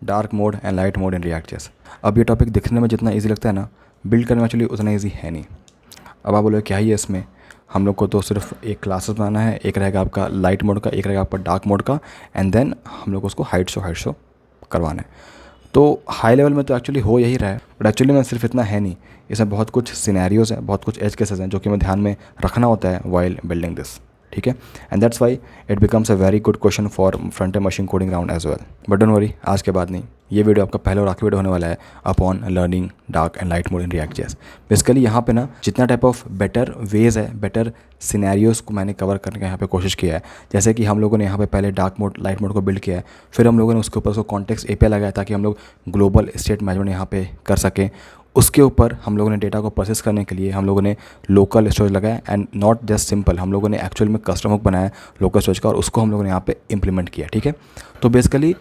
Dark mode and light mode in React.js। अब ये topic दिखने में जितना ईजी लगता है ना, बिल्ड करने में एक्चुअली उतना ईजी है नहीं। अब आप बोलोगे क्या ही है इसमें, हम लोग को तो सिर्फ एक क्लासेस बनाना है, एक रहेगा आपका लाइट मोड का, एक रहेगा आपका डार्क मोड का, एंड देन हम लोग को उसको हाइट शो करवाना है। तो हाई लेवल में तो एक्चुअली हो यही रहा है, बट एक्चुअली में सिर्फ इतना है नहीं, इसमें बहुत कुछ सिनेरियोज़ हैं, बहुत कुछ एज केसेस हैं जो कि हमें ध्यान में रखना होता है वाइल बिल्डिंग दिस। ठीक है, and that's why it becomes a very good question for front end machine coding round as well. But don't worry, आज के बाद नहीं, ये वीडियो आपका पहला और आखिरी वीडियो होने वाला है upon learning dark and light mode in React.js। Basically यहाँ पे ना जितना टाइप ऑफ बेटर वेज है, बेटर सिनेरियोज़ को मैंने कवर करने का यहाँ पे कोशिश किया है। जैसे कि हम लोगों ने यहाँ पे पहले डार्क मोड लाइट मोड को बिल्ड किया है, फिर हम लोगों ने उसके ऊपर उसको कॉन्टेक्स्ट API लगाया ताकि हम लोग ग्लोबल स्टेट मैनेजमेंट यहाँ पे कर सकें। उसके ऊपर हम लोगों ने डेटा को प्रोसेस करने के लिए हम लोगों ने लोकल स्टोरेज लगाया, एंड नॉट जस्ट सिंपल, हम लोगों ने एक्चुअल में कस्टम हुक बनाया लोकल स्टोरेज का, और उसको हम लोगों ने यहाँ पे इम्प्लीमेंट किया। ठीक है, तो बेसिकली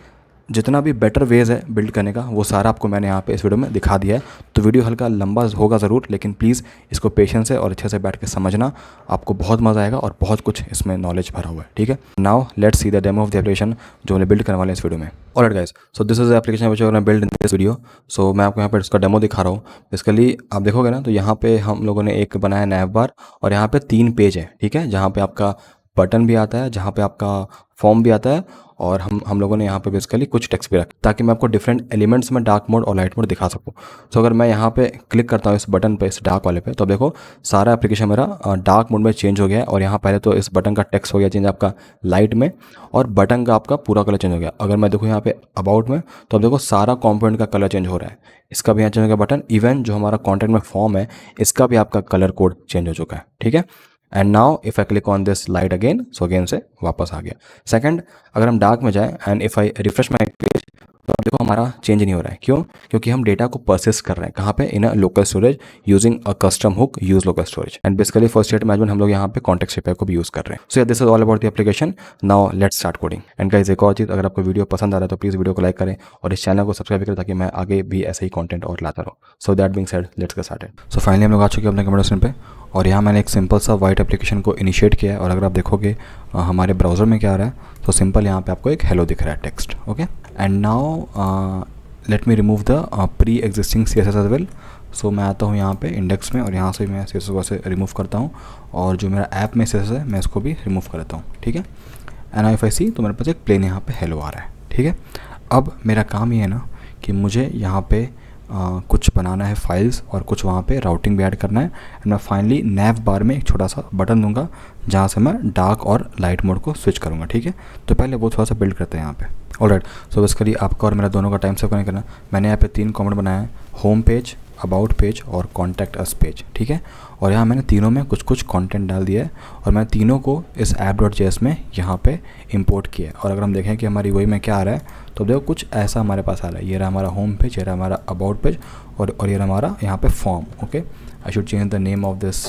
जितना भी बेटर वेज है बिल्ड करने का वो सारा आपको मैंने यहाँ पे इस वीडियो में दिखा दिया है। तो वीडियो हल्का लंबा होगा ज़रूर, लेकिन प्लीज़ इसको पेशेंस से और अच्छे से बैठ के समझना, आपको बहुत मज़ा आएगा और बहुत कुछ इसमें नॉलेज भरा हुआ है। ठीक है, now let's see the demo of the application जो हमने बिल्ड करने वाले हैं इस वीडियो में। Alright guys, so this is the application which I gonna build in this video. सो मैं आपको यहाँ पर इसका डेमो दिखा रहा हूँ। बेसिकली आप देखोगे ना, तो यहाँ पे हम लोगों ने एक बनाया नैव बार, और यहाँ पे 3 पेज है। ठीक है, जहाँ पे आपका बटन भी आता है, जहाँ पे आपका फॉर्म भी आता है, और हम लोगों ने यहाँ पे बेसिकली कुछ टेक्स्ट भी रखा ताकि मैं आपको डिफरेंट एलिमेंट्स में डार्क मोड और लाइट मोड दिखा सकूँ। सो अगर मैं यहाँ पे क्लिक करता हूँ इस बटन पे, इस डार्क वाले पे, तो देखो सारा एप्लीकेशन मेरा डार्क मोड में चेंज हो गया है। और यहाँ पहले तो इस बटन का टेक्स्ट हो गया चेंज आपका लाइट में, और बटन का आपका पूरा कलर चेंज हो गया। अगर मैं देखूँ यहाँ पे अबाउट में, तो अब देखो सारा कॉम्पोनेंट का कलर चेंज हो रहा है। इसका भी यहाँ चेंज हो गया बटन, इवन जो हमारा कॉन्टेंट में फॉर्म है इसका भी आपका कलर कोड चेंज हो चुका है। ठीक है, and now if I click on this light again, so again से वापस आ गया। सेकंड, अगर हम डार्क में जाएं and if I refresh my page, तो अब देखो हमारा चेंज नहीं हो रहा है। क्यों? क्योंकि हम डेटा को प्रोसेस कर रहे हैं कहाँ पे, in a local storage using a custom hook use local storage, and basically for state management हम लोग यहाँ पे कॉन्टेक्स्ट API को भी यूज़ कर रहे हैं। सो this is all about the application. Now let's start coding. And guys, एक और चीज़, अगर आपको वीडियो पसंद आ रहा है तो प्लीज़ वीडियो को लाइक करें और इस चैनल को सब्सक्राइब करें ताकि मैं आगे भी ऐसे ही कॉन्टेंट और लाता रहूँ। So that being said, let's get started. So finally हम लोग आ चुके हैं अपने कंप्यूटर स्क्रीन पे, और यहाँ मैंने एक सिंपल सा वाइट एप्लीकेशन को इनिशिएट किया है। और अगर आप देखोगे हमारे ब्राउज़र में क्या आ रहा है, तो सिंपल यहाँ पे आपको एक हेलो दिख रहा है text. Okay, and now let me remove the pre existing CSS as well. So मैं आता हूँ यहाँ पे इंडेक्स में, और यहाँ से मैं CSS को से रिमूव करता हूँ, और जो मेरा ऐप में CSS है मैं इसको भी रिमूव कर देता हूँ। ठीक है, एंड इफ आई सी, तो मेरे पास एक प्लेन यहाँ पे हेलो आ रहा है। ठीक है, अब मेरा काम ये है ना कि मुझे यहाँ पे कुछ बनाना है फाइल्स, और कुछ वहाँ पे राउटिंग भी ऐड करना है। एंड मैं फाइनली नैव बार में एक छोटा सा बटन दूंगा जहाँ से मैं डार्क और लाइट मोड को स्विच करूँगा। ठीक है, तो पहले वो थोड़ा सा बिल्ड करते हैं यहाँ पे। ऑलराइट, सो बेसिकली आपका और मेरा दोनों का टाइम सेव करना। मैंने यहाँ पे 3 कॉमेंट बनाया है, होम पेज, अबाउट पेज और कॉन्टैक्ट अस पेज। ठीक है, और यहाँ मैंने तीनों में कुछ कुछ कंटेंट डाल दिया है, और मैं तीनों को इस app.js में यहाँ पे इंपोर्ट किया है। और अगर हम देखें कि हमारी वही में क्या आ रहा है, तो देखो कुछ ऐसा हमारे पास आ रहा है। ये रहा हमारा होम पेज, ये रहा हमारा अबाउट पेज, और ये रहा हमारा यहाँ पे form. Okay, I should change the name of this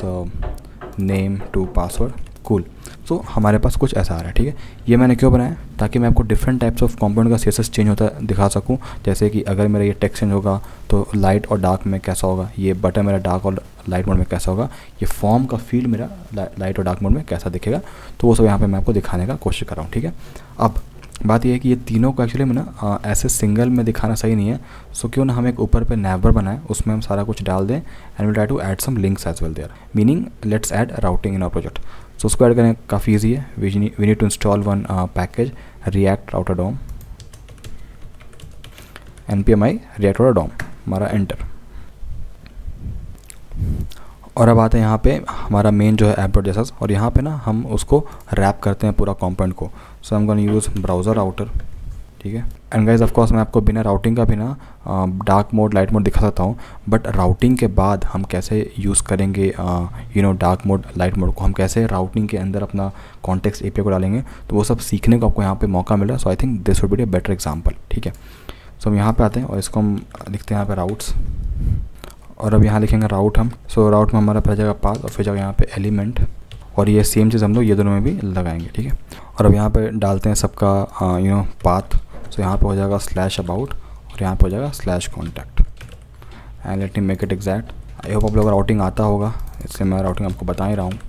name to password. Cool, so हमारे पास कुछ ऐसा आ रहा है। ठीक है, ये मैंने क्यों बनाया, ताकि मैं आपको डिफरेंट टाइप्स ऑफ कंपोनेंट का CSS चेंज होता दिखा सकूं। जैसे कि अगर मेरा ये टेक्स्ट चेंज होगा तो लाइट और डार्क में कैसा होगा, ये बटन मेरा डार्क और लाइट मोड में कैसा होगा, ये फॉर्म का फील्ड मेरा लाइट और डार्क मोड में कैसा दिखेगा, तो वो सब यहाँ पे मैं आपको दिखाने का कोशिश कर रहा हूँ। ठीक है, अब बात यह है कि ये तीनों को एक्चुअली में ना ऐसे सिंगल में दिखाना सही नहीं है। सो क्यों ना हम एक ऊपर पे नैवर बनाएं, उसमें हम सारा कुछ डाल दें, and will try to add some links as well there, meaning let's add routing in our project. So उसको ऐड करना काफ़ी ईजी है। We need to install one package react router DOM, npmi react router DOM, हमारा enter. और अब आते हैं यहाँ पे हमारा मेन जो है app.js, और यहाँ पे ना हम उसको रैप करते हैं पूरा कंपोनेंट को। सो हम गोना यूज़ ब्राउज़र राउटर। ठीक है, एंड गाइस ऑफ कोर्स मैं आपको बिना राउटिंग का भी ना डार्क मोड लाइट मोड दिखा सकता हूँ, बट राउटिंग के बाद हम कैसे यूज़ करेंगे डार्क मोड लाइट मोड को, हम कैसे राउटिंग के अंदर अपना कॉन्टेक्स्ट API को डालेंगे, तो वो सब सीखने को आपको यहाँ पे मौका मिल रहा है। So I think this would be a better example. ठीक है, सो हम यहाँ पे आते हैं और इसको हम लिखते हैं यहाँ पे राउट्स, और अब यहाँ लिखेंगे राउट हम। सो राउट में हमारा पहले जगह पाथ, और फिर जगह यहाँ पे एलिमेंट, और ये सेम चीज़ हम लोग ये दोनों में भी लगाएंगे। ठीक है, और अब यहाँ पे डालते हैं सबका पाथ। सो यहाँ पे हो जाएगा /about, और यहाँ पे हो जाएगा /contact, and let me make it exact. I hope आप लोग राउटिंग आता होगा, इसलिए मैं राउटिंग आपको बता ही रहा हूँ।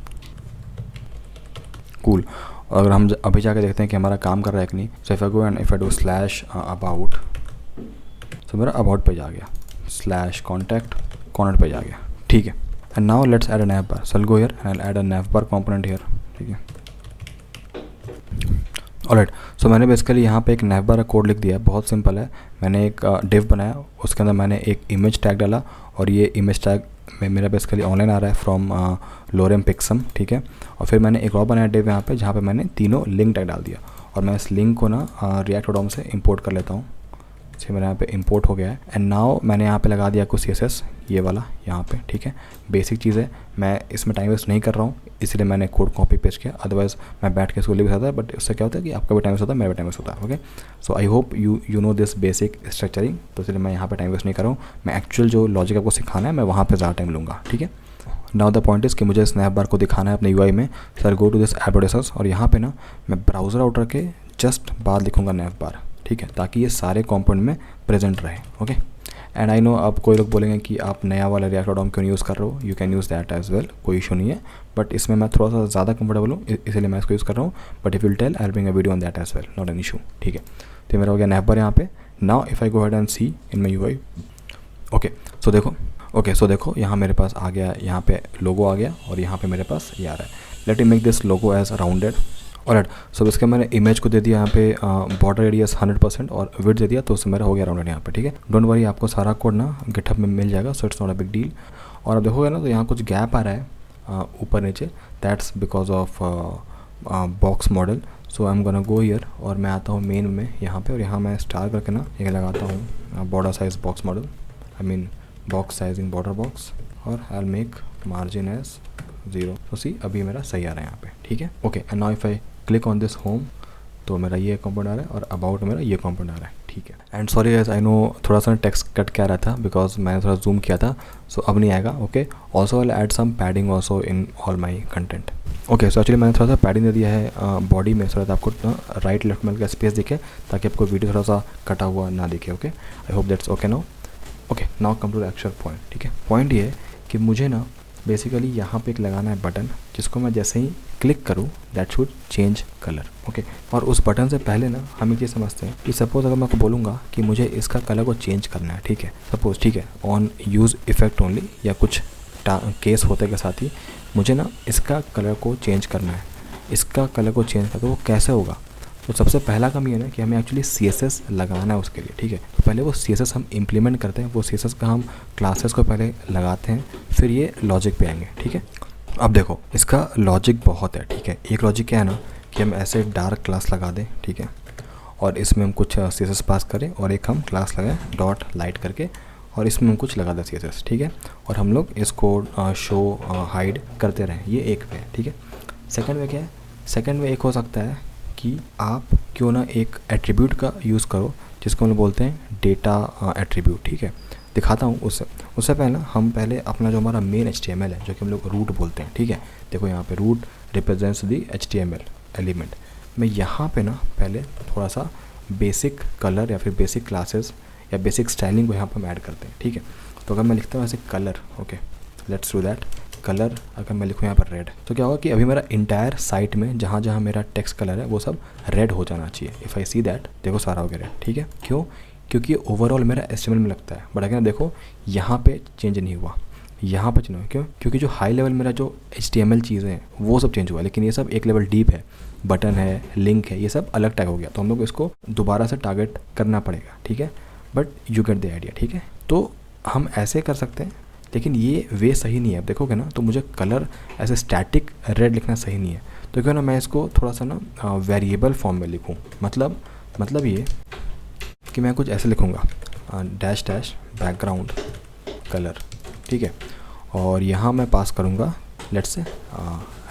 कूल, और अगर हम अभी जाके देखते हैं कि हमारा काम कर रहा है कि नहीं, so if I go and if I do /about, तो मेरा अबाउट पेज आ गया, स्लैश कॉन्टैक्ट कॉन्टैक्ट पेज आ गया, ठीक है। And now let's add a naive bar, so I will go here and add a naive bar component here, ठीक है। Alright, सो मैंने basically यहाँ पे एक नैव बार कोड लिख दिया है, बहुत सिंपल है। मैंने एक डिव बनाया, उसके अंदर मैंने एक इमेज टैग डाला, और ये इमेज टैग में मेरा बेसिकली ऑनलाइन आ रहा है फ्रॉम लोरेम पिक्सम, ठीक है। और फिर मैंने एक और बनाया डिव यहाँ पे, जहाँ पे मैंने तीनों लिंक टैग डाल दिया, और मैं इस लिंक को ना रिएक्ट डॉम से इंपोर्ट कर लेता हूँ। से मेरा यहाँ पे इंपोर्ट हो गया है। एंड नाउ मैंने यहाँ पे लगा दिया कुछ CSS, ये वाला यहाँ पे, ठीक है। बेसिक चीज़ है, मैं इसमें टाइम वेस्ट नहीं कर रहा हूँ, इसलिए मैंने कोड कॉपी पेस्ट किया, अदरवाइज मैं बैठ के इसको लिख सकता है, बट उससे क्या होता है कि आपका भी टाइम वेस्ट होता है, मेरा भी टाइम वेस्ट होता है। Okay, so I hope you know this basic structuring, तो इसलिए मैं यहाँ पर टाइम वेस्ट नहीं कर रहा हूँ। मैं एक्चुअल जो लॉजिक आपको सिखाना है मैं वहाँ पर ज़्यादा टाइम लूँगा, ठीक है। नाउ द पॉइंट इज़ कि मुझे स्नैप बार को दिखाना है अपने UI में। Sir go to this advertisers, और यहाँ पे ना मैं ब्राउज़र आउटर के जस्ट बाद लिखूँगा नैव बार, ठीक है, ताकि ये सारे कंपोनेंट में प्रेजेंट रहे। ओके, एंड आई नो आप कोई लोग बोलेंगे कि आप नया वाला रिएक्ट डॉम क्यों यूज़ कर रहे हो, you can use that as well, कोई इशू नहीं है, बट इसमें मैं थोड़ा सा ज़्यादा कंफर्टेबल हूँ, इसलिए मैं इसको यूज़ कर रहा हूँ। But if will tell I will bring a video on that as well, not an issue, ठीक है। तो मेरा हो गया नैव बार यहाँ पे। Now if I go head and see in my UI, okay so देखो यहाँ मेरे पास आ गया, यहाँ पे लोगो आ गया, और यहाँ पे मेरे पास ये आ रहा है। Let me make this logo as rounded. Alright, so इसके मैंने इमेज को दे दिया यहाँ पे बॉर्डर रेडियस 100% और विड्थ दे दिया, तो उससे मेरा हो गया राउंडेड यहाँ पे, ठीक है। डोंट वरी, आपको सारा कोड ना गिटहब में मिल जाएगा, so it's not a big deal. और अब देखोगे ना तो यहाँ कुछ गैप आ रहा है ऊपर नीचे, that's because of box model. So I am gonna go here, और मैं आता हूँ मेन में यहाँ पे, और यहाँ मैं स्टार करके ना ये लगाता हूँ border size box model, I mean box sizing border box, और I will make margin as 0। तो सी अभी मेरा सही आ रहा है यहाँ पे, ठीक है। Okay, and now if I click on this home, तो मेरा ये कंपोनेंट आ रहा है, और अबाउट मेरा ये कंपोनेंट आ रहा है, ठीक है। And sorry guys, I know थोड़ा सा टेक्स्ट कट क्या रहा था, बिकॉज मैंने थोड़ा जूम किया था, सो अब नहीं आएगा। Okay, also I add some padding also in all my content. Okay, so actually मैंने थोड़ा सा पैडिंग दे दिया है बॉडी में, थोड़ा सा आपको राइट लेफ्ट में का स्पेस दिखे, ताकि आपको वीडियो थोड़ा सा कटा हुआ ना दिखे। Okay, I hope that's okay now. Okay, now come to the actual point, ठीक है। पॉइंट ये है कि मुझे ना बेसिकली यहाँ पे एक लगाना है बटन, जिसको मैं जैसे ही क्लिक करूँ that should change colour. Okay, और उस बटन से पहले ना हम ये समझते हैं कि सपोज़ अगर मैं आपको बोलूँगा कि मुझे इसका कलर को चेंज करना है, ठीक है, सपोज़, ठीक है, ऑन यूज़ इफेक्ट ओनली, या कुछ केस होते के साथ ही मुझे ना इसका कलर को चेंज करना है, इसका कलर को चेंज करना, तो वो कैसे होगा? तो सबसे पहला काम ये है ना कि हमें एक्चुअली CSS लगाना है उसके लिए, ठीक है। तो पहले वो CSS हम इम्प्लीमेंट करते हैं, वो CSS का हम क्लासेस को पहले लगाते हैं, फिर ये लॉजिक पे आएंगे, ठीक है। अब देखो इसका लॉजिक बहुत है, ठीक है। एक लॉजिक क्या है ना कि हम ऐसे डार्क क्लास लगा दें, ठीक है, और इसमें हम कुछ CSS पास करें, और एक हम क्लास लगाएं डॉट लाइट करके, और इसमें हम कुछ लगा दें CSS, ठीक है, और हम लोग इसको शो हाइड करते रहें, ये एक वे है, ठीक है। सेकंड वे क्या है? सेकंड वे एक हो सकता है कि आप क्यों ना एक एट्रीब्यूट का यूज़ करो, जिसको हम लोग बोलते हैं डेटा एट्रीब्यूट, ठीक है। दिखाता हूँ उससे पहले हम पहले अपना जो हमारा मेन HTML है, जो कि हम लोग रूट बोलते हैं, ठीक है। देखो यहाँ पे root represents the HTML element. मैं यहाँ पे ना पहले थोड़ा सा बेसिक कलर या फिर बेसिक क्लासेस या बेसिक स्टाइलिंग को यहाँ पर हम ऐड करते हैं, ठीक है। तो अगर मैं लिखता हूँ ऐसे colour, okay, let's do that. Colour अगर मैं लिखूँ यहाँ पर रेड, तो क्या होगा कि अभी मेरा इंटायर साइट में जहाँ जहाँ मेरा टेक्स्ट कलर है वो सब रेड हो जाना चाहिए। इफ़ आई सी दैट, देखो सारा हो गया रेड, ठीक है। क्यों? क्योंकि ओवरऑल मेरा HTML में लगता है, बट अगर देखो यहाँ पे चेंज नहीं हुआ, यहाँ पे चेंज हुआ। क्यों? क्योंकि जो हाई लेवल मेरा जो HTML चीज़ें हैं वो सब चेंज हुआ, लेकिन ये सब एक लेवल डीप है, बटन है, लिंक है, ये सब अलग टैग हो गया, तो हम लोग इसको दोबारा से टारगेट करना पड़ेगा, ठीक है। But you get the idea, ठीक है। तो हम ऐसे कर सकते हैं, लेकिन ये वे सही नहीं है। आप देखोगे ना तो मुझे कलर ऐसे स्टैटिक रेड लिखना सही नहीं है, तो क्यों ना मैं इसको थोड़ा सा ना वेरिएबल फॉर्म में लिखूँ। मतलब ये कि मैं कुछ ऐसे लिखूँगा डैश डैश बैकग्राउंड कलर, ठीक है, और यहाँ मैं पास करूँगा लेट्स से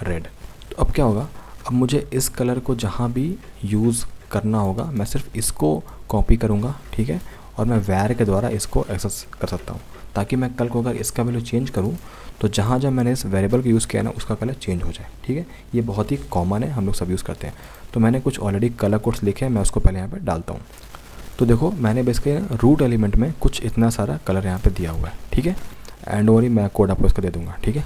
रेड। तो अब क्या होगा, अब मुझे इस कलर को जहाँ भी यूज़ करना होगा मैं सिर्फ इसको कॉपी करूँगा, ठीक है, और मैं वैर के द्वारा इसको एक्सेस कर सकता हूँ, ताकि मैं कल को अगर इसका वैल्यू चेंज करूँ तो जहाँ जहाँ मैंने इस वेरिएबल को यूज़ किया ना उसका कलर चेंज हो जाए, ठीक है। ये बहुत ही कॉमन है, हम लोग सब यूज़ करते हैं। तो मैंने कुछ ऑलरेडी कलर कोड्स लिखे हैं, मैं उसको पहले यहाँ पे डालता हूँ। तो देखो मैंने बेसिकली रूट एलिमेंट में कुछ इतना सारा कलर यहाँ पे दिया हुआ है, ठीक है, एंड वही मैं कोड आपको इसका दे दूँगा, ठीक है।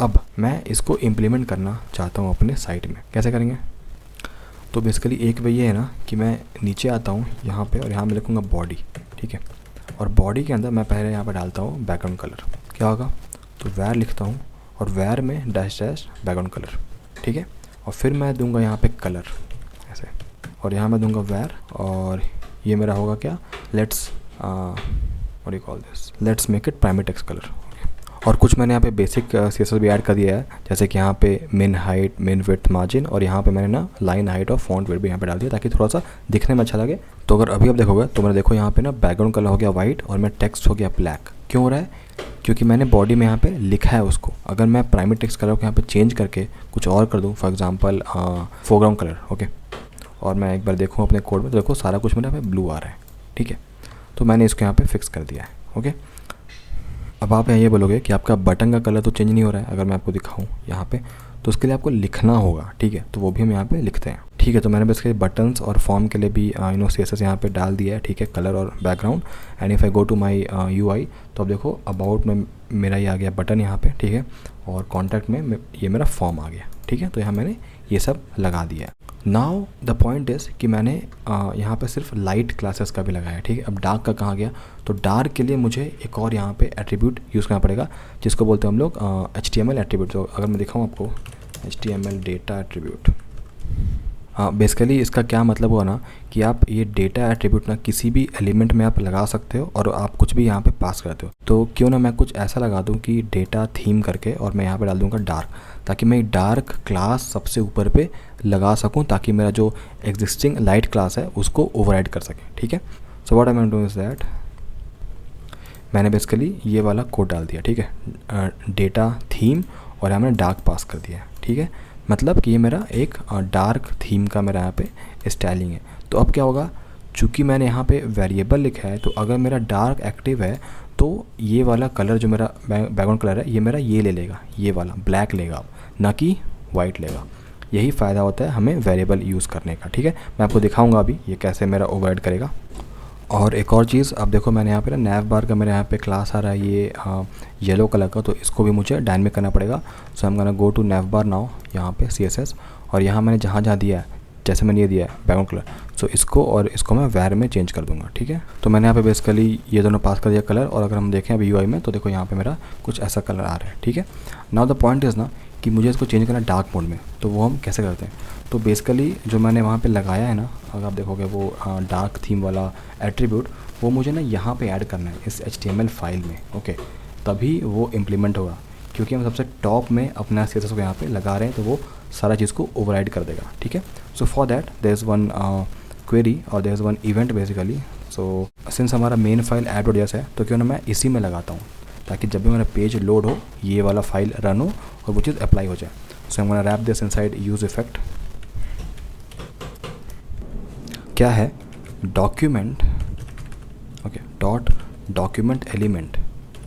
अब मैं इसको इम्प्लीमेंट करना चाहता हूँ अपने साइट में, कैसे करेंगे? तो बेसिकली एक वे ये है ना कि मैं नीचे आता हूँ यहाँ पे, और यहाँ मैं लिखूँगा बॉडी, ठीक है, और बॉडी के अंदर मैं पहले यहाँ पे डालता हूँ बैकग्राउंड कलर। क्या होगा, तो वैर लिखता हूँ और वैर में डैश डैश बैकग्राउंड कलर, ठीक है। और फिर मैं दूंगा यहाँ पे कलर ऐसे, और यहाँ मैं दूंगा वैर, और ये मेरा होगा क्या, let's what do you call this, let's make it primary text colour. और कुछ मैंने यहाँ पे बेसिक CSS भी ऐड कर दिया है, जैसे कि यहाँ पे मिन हाइट, मिन विड्थ, मार्जिन, और यहाँ पे मैंने ना लाइन हाइट और फॉन्ट वेट भी यहाँ पे डाल दिया ताकि थोड़ा सा दिखने में अच्छा लगे। तो अगर अभी आप देखोगे तो मैंने देखो यहाँ पे ना बैकग्राउंड कलर हो गया वाइट और मेरा टेक्स्ट हो गया ब्लैक। क्यों हो रहा है, क्योंकि मैंने बॉडी में यहाँ पे लिखा है उसको। अगर मैं प्राइमरी टेक्स्ट कलर को यहाँ पे चेंज करके कुछ और कर दूँ, for example foreground colour, okay, और मैं एक बार देखूँ अपने कोड में तो देखो सारा कुछ मेरा यहाँ पे ब्लू आ रहा है, ठीक है। तो मैंने इसको यहाँ पे फिक्स कर दिया है, ओके। अब आप यहाँ ये बोलोगे कि आपका बटन का कलर तो चेंज नहीं हो रहा है। अगर मैं आपको दिखाऊँ यहाँ पे, तो उसके लिए आपको लिखना होगा, ठीक है। तो वो भी हम यहाँ पे लिखते हैं, ठीक है। तो मैंने बेसिकली बटन्स और फॉर्म के लिए भी CSS यहाँ पे डाल दिया है, ठीक है, कलर और background. And if I go to my UI, तो अब देखो अबाउट में मेरा ये आ गया बटन यहाँ पे, ठीक है, और कॉन्टैक्ट में ये मेरा फॉर्म आ गया, ठीक है। तो यहाँ मैंने ये सब लगा दिया है। नाउ द पॉइंट इज़ कि मैंने यहाँ पे सिर्फ लाइट क्लासेस का भी लगाया है, ठीक है। अब डार्क का कहाँ गया, तो डार्क के लिए मुझे एक और यहाँ पे एट्रीब्यूट यूज़ करना पड़ेगा, जिसको बोलते हैं हम लोग HTML एट्रीब्यूट। तो अगर मैं दिखाऊँ आपको HTML डेटा एट्रीब्यूट, हाँ, बेसिकली इसका क्या मतलब हुआ ना कि आप ये डेटा एट्रीब्यूट ना किसी भी एलिमेंट में आप लगा सकते हो और आप कुछ भी यहाँ पे पास करते हो। तो क्यों ना मैं कुछ ऐसा लगा दूँ कि डेटा थीम करके, और मैं यहाँ पे डाल दूँगा डार्क, ताकि मैं डार्क क्लास सबसे ऊपर पे लगा सकूँ, ताकि मेरा जो एग्जिस्टिंग लाइट क्लास है उसको ओवरराइड कर सके, ठीक है। So what I am doing is that, मैंने बेसिकली ये वाला कोड डाल दिया, ठीक है, डेटा थीम, और यहाँ मैंने डार्क पास कर दिया, ठीक है। मतलब कि ये मेरा एक डार्क थीम का मेरा यहाँ पे स्टाइलिंग है। तो अब क्या होगा, चूँकि मैंने यहाँ पे वेरिएबल लिखा है, तो अगर मेरा डार्क एक्टिव है तो ये वाला कलर जो मेरा बैकग्राउंड कलर है ये मेरा ये ले लेगा, ये वाला ब्लैक लेगा, ना कि वाइट लेगा। यही फ़ायदा होता है हमें वेरिएबल यूज़ करने का, ठीक है। मैं आपको दिखाऊंगा अभी ये कैसे मेरा ओवरराइड करेगा। और एक और चीज़, अब देखो मैंने यहाँ पे ना नैव बार का मेरे यहाँ पे क्लास आ रहा है ये येलो कलर का, तो इसको भी मुझे डायनामिक करना पड़ेगा। So I am gonna go to nav bar now, यहाँ पे CSS, और यहाँ मैंने जहाँ जहाँ दिया है, जैसे मैंने ये दिया है बैकग्राउंड कलर, सो इसको और इसको मैं वैर में चेंज कर दूँगा, ठीक है। तो मैंने यहाँ पे बेसिकली ये दोनों पास कर दिया कलर, और अगर हम देखें अभी UI में तो देखो यहाँ पे मेरा कुछ ऐसा कलर आ रहा है, ठीक है। नाउ द पॉइंट इज़ ना कि मुझे इसको चेंज करना डार्क मोड में, तो वो हम कैसे करते हैं। तो बेसिकली जो मैंने वहाँ पे लगाया है ना, अगर आप देखोगे वो डार्क थीम वाला एट्रीब्यूट, वो मुझे ना यहाँ पे ऐड करना है इस HTML फाइल में, ओके, तभी वो इम्प्लीमेंट होगा। क्योंकि हम सबसे टॉप में अपना CSS को यहाँ पे लगा रहे हैं, तो वो सारा चीज़ को ओवरराइड कर देगा, ठीक है। So for that there is one query और there is one event basically. So since हमारा मेन फाइल app.js है, तो क्यों ना मैं इसी में लगाता हूँ, ताकि जब भी मेरा पेज लोड हो ये वाला फाइल रन हो और वो चीज़ अप्लाई हो जाए। So I am gonna wrap this inside use effect. क्या है, document, okay, dot document element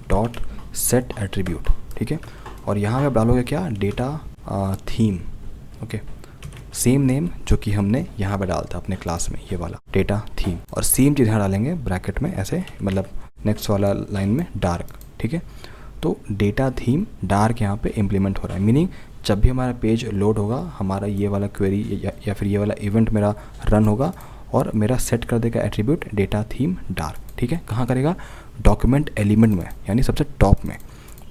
dot set attribute, ठीक है। और यहाँ पे आप डालोगे क्या, data theme, okay, same name जो कि हमने यहाँ पे डाला था अपने क्लास में, ये वाला डेटा थीम, और सेम चीज़ यहाँ डालेंगे ब्रैकेट में ऐसे, मतलब नेक्स्ट वाला लाइन में डार्क, ठीक है। तो डेटा थीम डार्क यहाँ पे इम्प्लीमेंट हो रहा है, मीनिंग जब भी हमारा पेज लोड होगा, हमारा ये वाला क्वेरी या फिर ये वाला इवेंट मेरा रन होगा और मेरा सेट कर देगा एट्रीब्यूट डेटा थीम डार्क, ठीक है। कहाँ करेगा, डॉक्यूमेंट एलिमेंट में, यानी सबसे टॉप में।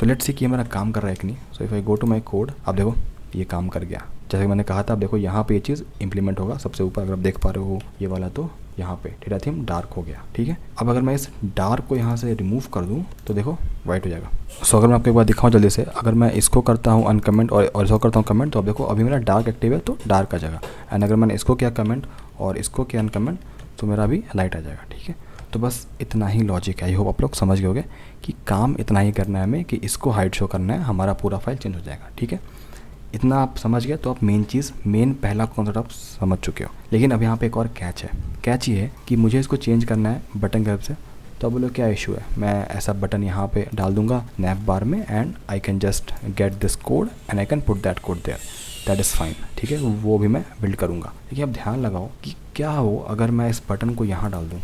तो लेट्स सी कि ये मेरा काम कर रहा है कि नहीं। So if I go to my code, अब देखो ये काम कर गया, जैसे कि मैंने कहा था। अब देखो यहाँ पे ये चीज़ इंप्लीमेंट होगा सबसे ऊपर, अगर आप देख पा रहे हो ये वाला, तो यहाँ पे डेटा थीम डार्क हो गया, ठीक है। अब अगर मैं इस डार्क को यहाँ से रिमूव कर दूँ तो देखो वाइट हो जाएगा। सो अगर मैं आपको एक बार दिखाऊँ जल्दी से, अगर मैं इसको करता हूँ अनकमेंट और इसको करता हूँ कमेंट, तो अब देखो अभी मेरा डार्क एक्टिव है तो डार्क आ जाएगा। एंड अगर मैंने इसको किया कमेंट और इसको किया अनकमेंट तो मेरा अभी लाइट आ जाएगा, ठीक है। तो बस इतना ही लॉजिक है। आई होप आप लोग समझ गए होंगे कि काम इतना ही करना है हमें कि इसको हाइड शो करना है, हमारा पूरा फाइल चेंज हो जाएगा, ठीक है। इतना आप समझ गए तो आप मेन पहला कॉन्सेप्ट आप समझ चुके हो। लेकिन अब यहाँ पे एक और कैच है। कैच ये है कि मुझे इसको चेंज करना है बटन की हेल्प से। तो अब बोलो क्या इशू है, मैं ऐसा बटन यहाँ पे डाल दूंगा नैव बार में, and I can just get this code and I can put that code there, that is fine, ठीक है। वो भी मैं बिल्ड करूँगा। देखिए अब ध्यान लगाओ कि क्या हो अगर मैं इस बटन को यहाँ डाल दूँ,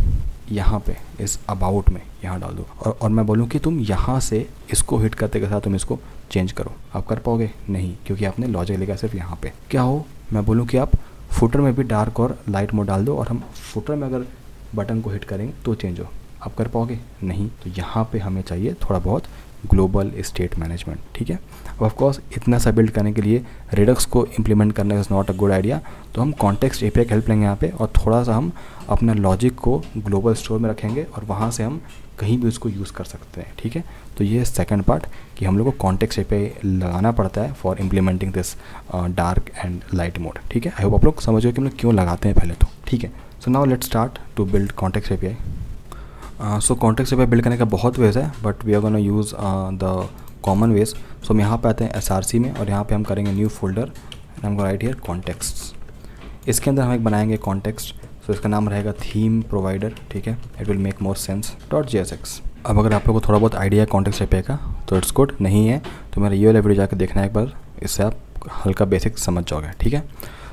यहाँ पे इस अबाउट में यहाँ डाल दो, और मैं बोलूँ कि तुम यहाँ से इसको हिट करते के साथ तुम इसको चेंज करो, आप कर पाओगे नहीं, क्योंकि आपने लॉजिक लिखा सिर्फ यहाँ पे। क्या हो मैं बोलूँ कि आप फुटर में भी डार्क और लाइट मोड डाल दो, और हम फुटर में अगर बटन को हिट करेंगे तो चेंज हो, आप कर पाओगे? नहीं। तो यहाँ पे हमें चाहिए थोड़ा बहुत ग्लोबल स्टेट मैनेजमेंट, ठीक है। अब ऑफ कोर्स इतना सा बिल्ड करने के लिए रेडक्स को इम्प्लीमेंट करना is not a good idea, तो हम कॉन्टेक्स्ट एपीआई की हेल्प लेंगे यहाँ पे, और थोड़ा सा हम अपना लॉजिक को ग्लोबल स्टोर में रखेंगे और वहाँ से हम कहीं भी उसको यूज़ कर सकते हैं, ठीक है। तो ये सेकंड पार्ट कि हम लोग को कॉन्टेक्स्ट एपीआई लगाना पड़ता है for implementing this dark and light mode, ठीक है। आई होप आप लोग समझ गए कि हम लोग क्यों लगाते हैं पहले तो, ठीक है। So now let's start to build context API. So context API build करने का बहुत वेज है, but we are gonna use the common ways. So हम यहाँ पे आते हैं SRC में, और यहाँ पे हम करेंगे न्यू फोल्डर एंड हम राइट हियर कॉन्टेक्स्ट। इसके अंदर हम एक बनाएंगे कॉन्टेक्स्ट, सो इसका नाम रहेगा थीम प्रोवाइडर, ठीक है। It will make more sense .jsx। अब अगर आप लोगों को थोड़ा बहुत आइडिया है कॉन्टेक्स्ट एपीआई का तो इट्स गुड, नहीं है तो मेरा ये वाला वीडियो जाकर देखना है एक बार, इससे आप हल्का बेसिक समझ जाओगे, ठीक है।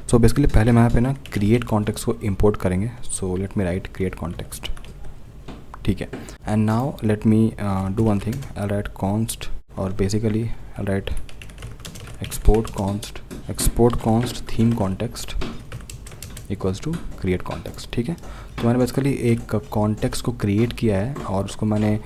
सो बेसिकली पहले हम यहाँ पे ना क्रिएट कॉन्टेक्स्ट को इम्पोर्ट करेंगे। So let me write create context, ठीक है। And now let me do one thing, I write const, और basically I write export const theme context equals to create context, ठीक है। तो मैंने बेसिकली एक कॉन्टेक्स्ट को क्रिएट किया है और उसको मैंने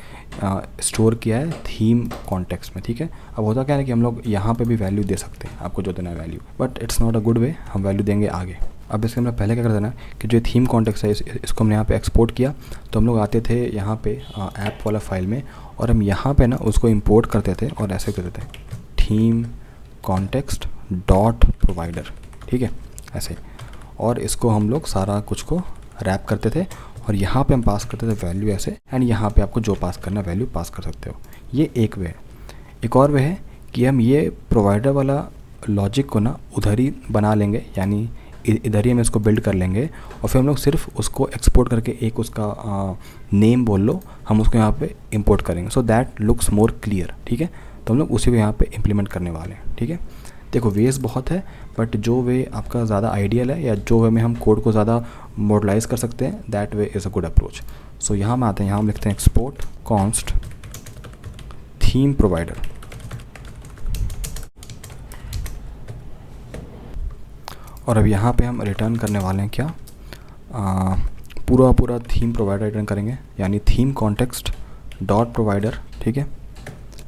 स्टोर किया है थीम कॉन्टेक्स्ट में, ठीक है। अब होता क्या है कि हम लोग यहाँ पे भी वैल्यू दे सकते हैं, आपको जो देना है value, but it's not a good way, हम वैल्यू देंगे आगे। अब इसके हमने पहले क्या कर देना कि जो थीम कॉन्टेक्स्ट है इसको हमने यहाँ पे एक्सपोर्ट किया, तो हम लोग आते थे यहाँ पे ऐप वाला फाइल में, और हम यहाँ पे ना उसको इंपोर्ट करते थे और ऐसे करते थे थीम कॉन्टेक्स्ट डॉट प्रोवाइडर, ठीक है, ऐसे। और इसको हम लोग सारा कुछ को रैप करते थे और यहाँ पे हम पास करते थे वैल्यू ऐसे, एंड यहाँ पे आपको जो पास करना वैल्यू पास कर सकते हो। ये एक वे है। एक और वे है कि हम ये प्रोवाइडर वाला लॉजिक को ना उधर ही बना लेंगे, यानी इधर ही हम इसको बिल्ड कर लेंगे, और फिर हम लोग सिर्फ उसको एक्सपोर्ट करके एक उसका नेम बोल लो, हम उसको यहाँ पे इंपोर्ट करेंगे, so that looks more clear, ठीक है। तो हम लोग उसी को यहाँ पे इम्प्लीमेंट करने वाले हैं, ठीक है। देखो वेज बहुत है, बट जो वे आपका ज़्यादा आइडियल है, या जो वे में हम कोड को ज़्यादा मॉडलाइज कर सकते हैं, that way is a good approach. So यहाँ में आते हैं, यहाँ हम लिखते हैं एक्सपोर्ट कॉन्स्ट थीम प्रोवाइडर, और अब यहाँ पे हम रिटर्न करने वाले हैं क्या, पूरा थीम प्रोवाइडर रिटर्न करेंगे, यानी थीम कॉन्टेक्स्ट डॉट प्रोवाइडर, ठीक है।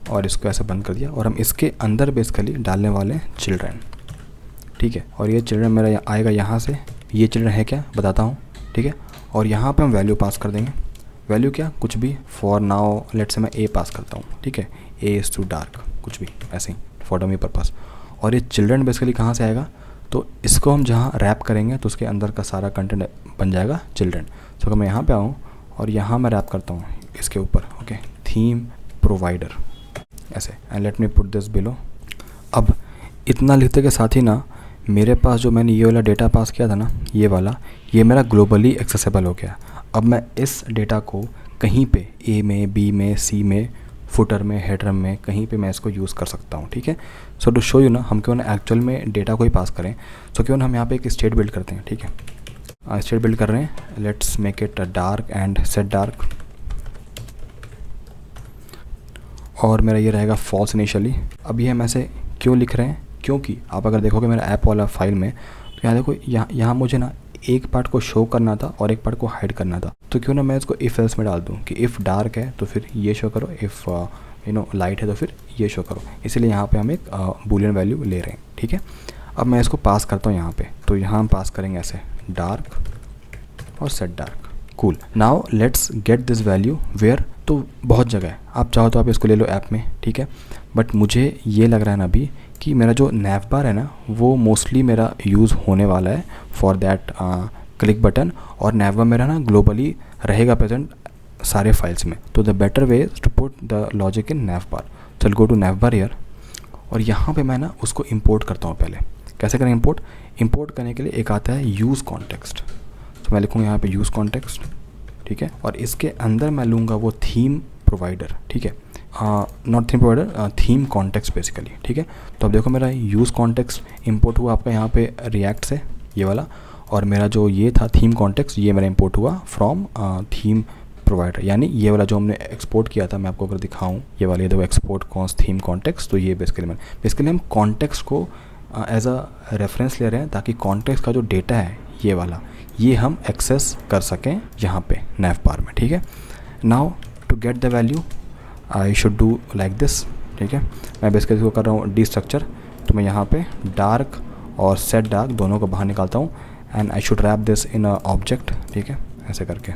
और इसको ऐसे बंद कर दिया, और हम इसके अंदर बेसिकली डालने वाले हैं चिल्ड्रन, ठीक है। और ये चिल्ड्रन मेरा आएगा यहाँ से, ये चिल्ड्रन है क्या बताता हूँ, ठीक है। और यहाँ पे हम वैल्यू पास कर देंगे, वैल्यू क्या, कुछ भी, फॉर नाउ लेट्स से मैं ए पास करता हूँ, ठीक है, ए इज़ टू डार्क, कुछ भी ऐसे ही फॉर डमी पर्पस। और ये चिल्ड्रन बेसिकली कहाँ से आएगा, तो इसको हम जहाँ रैप करेंगे तो उसके अंदर का सारा कंटेंट बन जाएगा चिल्ड्रन। सो अगर मैं यहाँ पे आऊँ और यहाँ मैं रैप करता हूँ इसके ऊपर, ओके, थीम प्रोवाइडर ऐसे, and let me put this below. अब इतना लिखते के साथ ही ना मेरे पास जो मैंने ये वाला डेटा पास किया था ना, ये वाला, ये मेरा ग्लोबली एक्सेसिबल हो गया। अब मैं इस डेटा को कहीं पे ए में, बी में, सी में, फुटर में, हेडर में, कहीं पे मैं इसको यूज़ कर सकता हूँ, ठीक है। सो टू शो यू ना, हम क्यों ना एक्चुअल में डेटा को ही पास करें, सो क्यों ना हम यहाँ पे एक स्टेट बिल्ड करते हैं, ठीक है। स्टेट बिल्ड कर रहे हैं, let's make it dark and set dark, और मेरा ये रहेगा फॉल्स इनिशियली। अब ये हम ऐसे क्यों लिख रहे हैं, क्योंकि आप अगर देखोगे मेरा ऐप वाला फाइल में, तो यहाँ देखो, यहाँ मुझे ना एक पार्ट को शो करना था और एक पार्ट को हाइड करना था, तो क्यों ना मैं इसको इफ़ एल्स में डाल दूँ कि इफ़ डार्क है तो फिर ये शो करो, इफ़ लाइट है तो फिर ये शो करो। इसीलिए यहाँ पे हम एक बूलियन वैल्यू ले रहे हैं, ठीक है। अब मैं इसको पास करता हूँ यहाँ पे, तो यहाँ हम पास करेंगे ऐसे डार्क और set dark, cool. Now let's get this value where, तो बहुत जगह है, आप चाहो तो आप इसको ले लो ऐप में, ठीक है। बट मुझे ये लग रहा है ना अभी कि मेरा जो नैव बार है ना, वो मोस्टली मेरा यूज़ होने वाला है फॉर दैट क्लिक बटन, और नैव बार मेरा ना ग्लोबली रहेगा प्रेजेंट सारे फाइल्स में। तो the better way is to put the logic in nav bar. चल go to nav bar here, और यहाँ पे मैं ना उसको इंपोर्ट करता हूँ। पहले कैसे करें इंपोर्ट करने के लिए एक आता है यूज़ कॉन्टेक्स्ट, तो मैं लिखूँगा यहाँ पे यूज़ कॉन्टेक्स्ट, ठीक है। और इसके अंदर मैं लूँगा वो थीम प्रोवाइडर, ठीक है, not theme provider, theme context basically, ठीक है। तो अब देखो मेरा यूज़ कॉन्टेक्स्ट इंपोर्ट हुआ आपका यहाँ पे रिएक्ट से, ये वाला, और मेरा जो ये था थीम कॉन्टेक्स्ट, ये मेरा इंपोर्ट हुआ फ्रॉम थीम प्रोवाइडर, यानी ये वाला जो हमने एक्सपोर्ट किया था, मैं आपको अगर दिखाऊँ, ये वाला, ये देखो एक्सपोर्ट कॉन्स थीम कॉन्टेक्स्ट, तो ये बेसिकली हम कॉन्टेक्स्ट को एज अ रेफरेंस ले रहे हैं, ताकि कॉन्टेक्स्ट का जो डेटा है ये वाला, ये हम एक्सेस कर सकें यहाँ पे नैव बार में, ठीक है। Now to get the value I should do like this, ठीक है। मैं बेसिकली इसको कर रहा हूँ डी स्ट्रक्चर, तो मैं यहाँ पे डार्क और सेट डार्क दोनों को बाहर निकालता हूँ and I should wrap this in a object, ठीक है, ऐसे करके।